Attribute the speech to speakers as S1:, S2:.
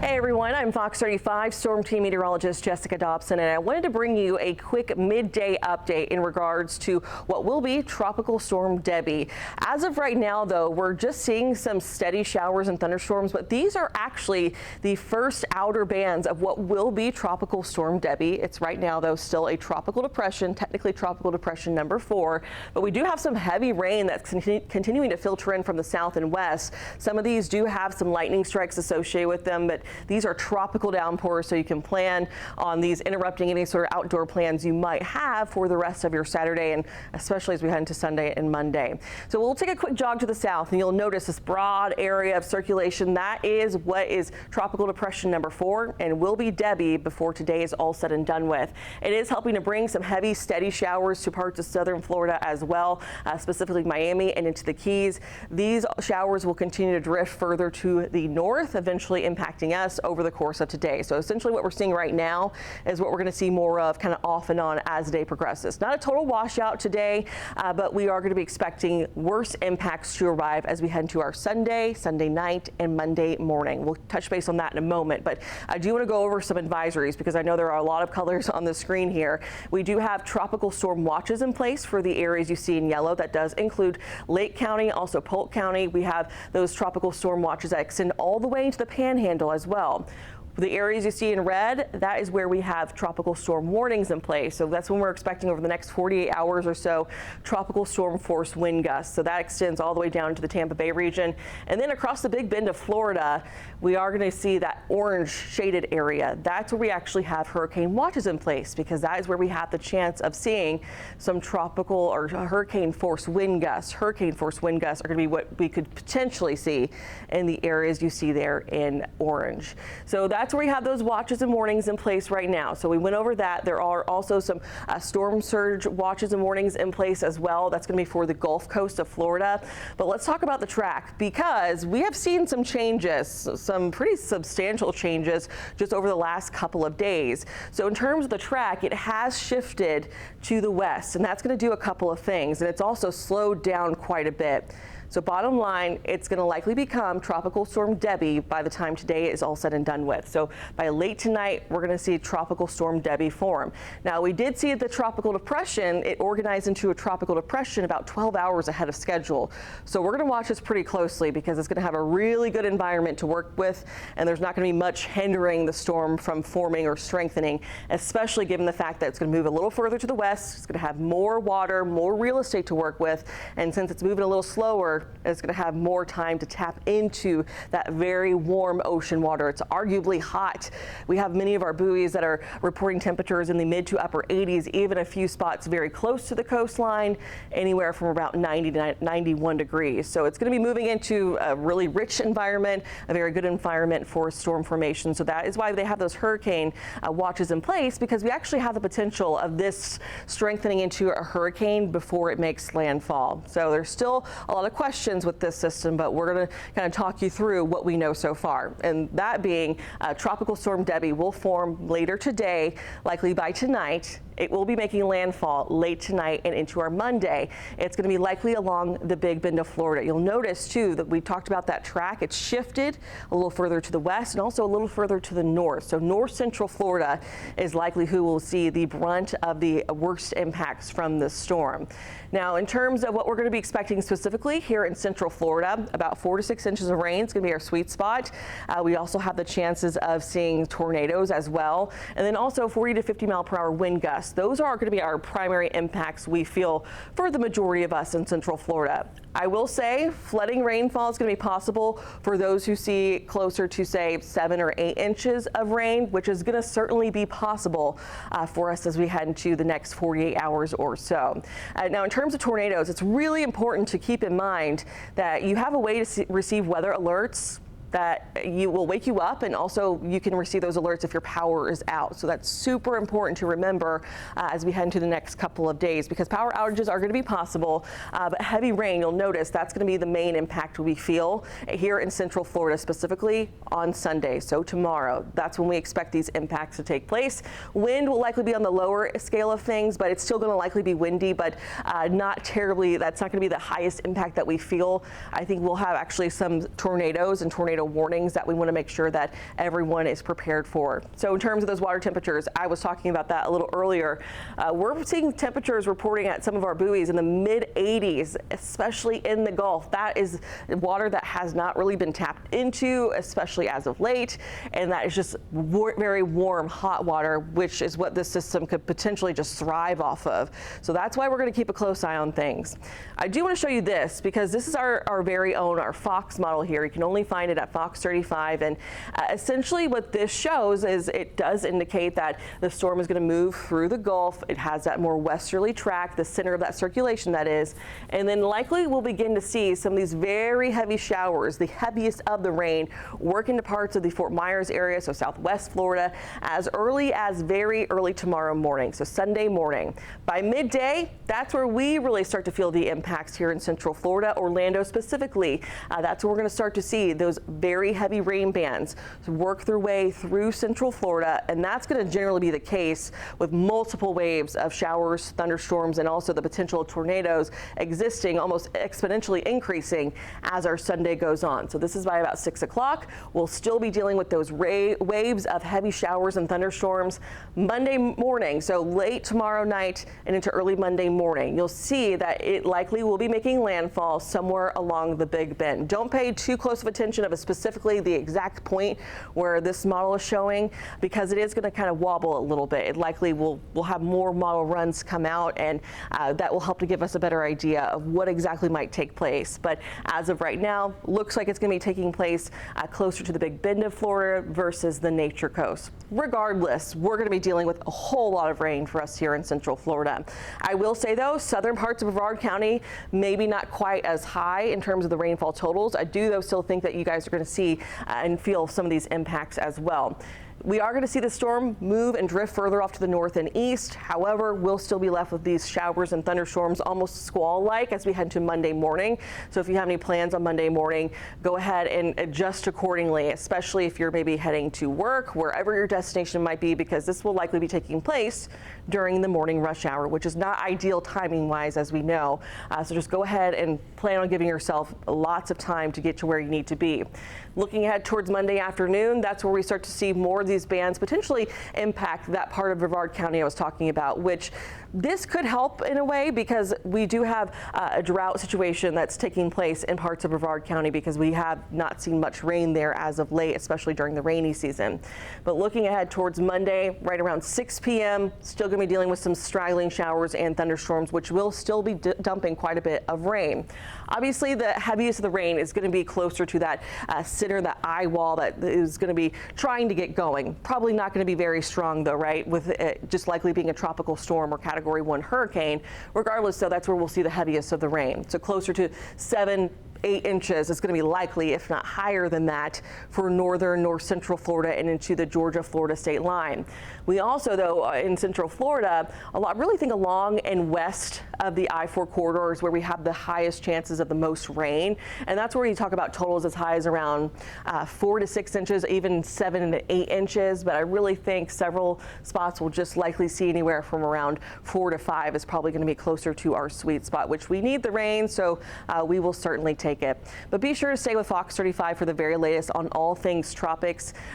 S1: Hey everyone, I'm Fox 35 Storm Team Meteorologist Jessica Dobson, and I wanted to bring you a quick midday update in regards to what will be Tropical Storm Debbie. As of right now, though, we're just seeing some steady showers and thunderstorms, but these are actually the first outer bands of what will be Tropical Storm Debbie. It's right now, though, still a tropical depression, technically Tropical Depression number 4, but we do have some heavy rain that's continuing to filter in from the south and west. Some of these do have some lightning strikes associated with them, but these are tropical downpours, so you can plan on these interrupting any sort of outdoor plans you might have for the rest of your Saturday, and especially as we head into Sunday and Monday. So we'll take a quick jog to the south, and you'll notice this broad area of circulation. That is what is Tropical Depression number 4 and will be Debbie before today is all said and done with. It is helping to bring some heavy, steady showers to parts of southern Florida as well, specifically Miami and into the Keys. These showers will continue to drift further to the north, eventually impacting us over the course of today. So essentially what we're seeing right now is what we're going to see more of kind of off and on as the day progresses. Not a total washout today, but we are going to be expecting worse impacts to arrive as we head into our Sunday night, and Monday morning. We'll touch base on that in a moment, but I do want to go over some advisories because I know there are a lot of colors on the screen here. We do have tropical storm watches in place for the areas you see in yellow. That does include Lake County, also Polk County. We have those tropical storm watches that extend all the way into the Panhandle as well. The areas you see in red, that is where we have tropical storm warnings in place. So that's when we're expecting over the next 48 hours or so tropical storm force wind gusts. So that extends all the way down to the Tampa Bay region. And then across the Big Bend of Florida, we are going to see that orange shaded area. That's where we actually have hurricane watches in place, because that is where we have the chance of seeing some tropical or hurricane force wind gusts. Hurricane force wind gusts are going to be what we could potentially see in the areas you see there in orange. So that's where we have those watches and warnings in place right now. So we went over that. There are also some storm surge watches and warnings in place as well. That's going to be for the Gulf Coast of Florida. But let's talk about the track, because we have seen some changes, some pretty substantial changes just over the last couple of days. So in terms of the track, it has shifted to the west, and that's going to do a couple of things. And it's also slowed down quite a bit. So bottom line, it's going to likely become Tropical Storm Debbie by the time today is all said and done with. So by late tonight, we're going to see Tropical Storm Debbie form. Now, we did see the tropical depression. It organized into a tropical depression about 12 hours ahead of schedule. So we're going to watch this pretty closely, because it's going to have a really good environment to work with, and there's not going to be much hindering the storm from forming or strengthening, especially given the fact that it's going to move a little further to the west. It's going to have more water, more real estate to work with, and since it's moving a little slower, it's going to have more time to tap into that very warm ocean water. It's arguably hot. We have many of our buoys that are reporting temperatures in the mid to upper 80s, even a few spots very close to the coastline, anywhere from about 90 to 91 degrees. So it's going to be moving into a really rich environment, a very good environment for storm formation. So that is why they have those hurricane watches in place, because we actually have the potential of this strengthening into a hurricane before it makes landfall. So there's still a lot of questions with this system, but we're going to kind of talk you through what we know so far. And that being Tropical Storm Debbie will form later today, likely by tonight. It will be making landfall late tonight and into our Monday. It's going to be likely along the Big Bend of Florida. You'll notice, too, that we talked about that track. It's shifted a little further to the west and also a little further to the north. So north central Florida is likely who will see the brunt of the worst impacts from this storm. Now, in terms of what we're going to be expecting specifically here in central Florida, about 4 to 6 inches of rain is going to be our sweet spot. We also have the chances of seeing tornadoes as well, and then also 40 to 50 mile per hour wind gusts. Those are going to be our primary impacts we feel for the majority of us in central Florida. I will say flooding rainfall is going to be possible for those who see closer to, say, 7 or 8 inches of rain, which is going to certainly be possible for us as we head into the next 48 hours or so. Now, in terms of tornadoes, it's really important to keep in mind that you have a way to receive weather alerts that will wake you up, and also you can receive those alerts if your power is out. So that's super important to remember as we head into the next couple of days, because power outages are going to be possible, but heavy rain, you'll notice that's going to be the main impact we feel here in central Florida, specifically on Sunday. So tomorrow, that's when we expect these impacts to take place. Wind will likely be on the lower scale of things, but it's still going to likely be windy, but not terribly. That's not going to be the highest impact that we feel. I think we'll have actually some tornadoes and tornado tornado warnings that we want to make sure that everyone is prepared for. So in terms of those water temperatures, I was talking about that a little earlier. We're seeing temperatures reporting at some of our buoys in the mid 80s, especially in the Gulf. That is water that has not really been tapped into, especially as of late. And that is just very warm, hot water, which is what this system could potentially just thrive off of. So that's why we're going to keep a close eye on things. I do want to show you this because this is our very own, our Fox model here. You can only find it at Fox 35. And essentially what this shows is it does indicate that the storm is going to move through the Gulf. It has that more westerly track, the center of that circulation that is. And then likely we'll begin to see some of these very heavy showers, the heaviest of the rain, work into parts of the Fort Myers area, so southwest Florida, as early as very early tomorrow morning, so Sunday morning. By midday, that's where we really start to feel the impacts here in Central Florida, Orlando specifically. That's where we're going to start to see those very heavy rain bands work their way through Central Florida, and that's going to generally be the case with multiple waves of showers, thunderstorms, and also the potential tornadoes existing, almost exponentially increasing as our Sunday goes on. So this is by about 6 o'clock. We'll still be dealing with those waves of heavy showers and thunderstorms Monday morning, so late tomorrow night and into early Monday morning. You'll see that it likely will be making landfall somewhere along the Big Bend. Don't pay too close of attention of specifically the exact point where this model is showing, because it is going to kind of wobble a little bit. It likely will have more model runs come out, and that will help to give us a better idea of what exactly might take place. But as of right now, looks like it's going to be taking place closer to the Big Bend of Florida versus the Nature Coast. Regardless, we're going to be dealing with a whole lot of rain for us here in Central Florida. I will say though, southern parts of Brevard County, maybe not quite as high in terms of the rainfall totals. I do though still think that you guys are going to see and feel some of these impacts as well. We are going to see the storm move and drift further off to the north and east. However, we'll still be left with these showers and thunderstorms, almost squall-like, as we head to Monday morning. So if you have any plans on Monday morning, go ahead and adjust accordingly, especially if you're maybe heading to work, wherever your destination might be, because this will likely be taking place during the morning rush hour, which is not ideal timing-wise, as we know. So just go ahead and plan on giving yourself lots of time to get to where you need to be. Looking ahead towards Monday afternoon, that's where we start to see more of these bands potentially impact that part of Brevard County I was talking about, which this could help in a way because we do have a drought situation that's taking place in parts of Brevard County because we have not seen much rain there as of late, especially during the rainy season. But looking ahead towards Monday, right around 6 p.m., still going to be dealing with some straggling showers and thunderstorms, which will still be dumping quite a bit of rain. Obviously, the heaviest of the rain is going to be closer to that center, that eye wall that is going to be trying to get going. Probably not going to be very strong though, right? With it just likely being a tropical storm or Category 1 hurricane. Regardless, though, that's where we'll see the heaviest of the rain. So closer to 7-8 inches is going to be likely, if not higher than that, for northern, north central Florida and into the Georgia-Florida state line. We also, though, in Central Florida, really think along and west of the I-4 corridors where we have the highest chances of the most rain. And that's where you talk about totals as high as around 4 to 6 inches, even 7 to 8 inches. But I really think several spots will just likely see anywhere from around 4 to 5 is probably going to be closer to our sweet spot, which we need the rain, so we will certainly take it. But be sure to stay with Fox 35 for the very latest on all things tropics.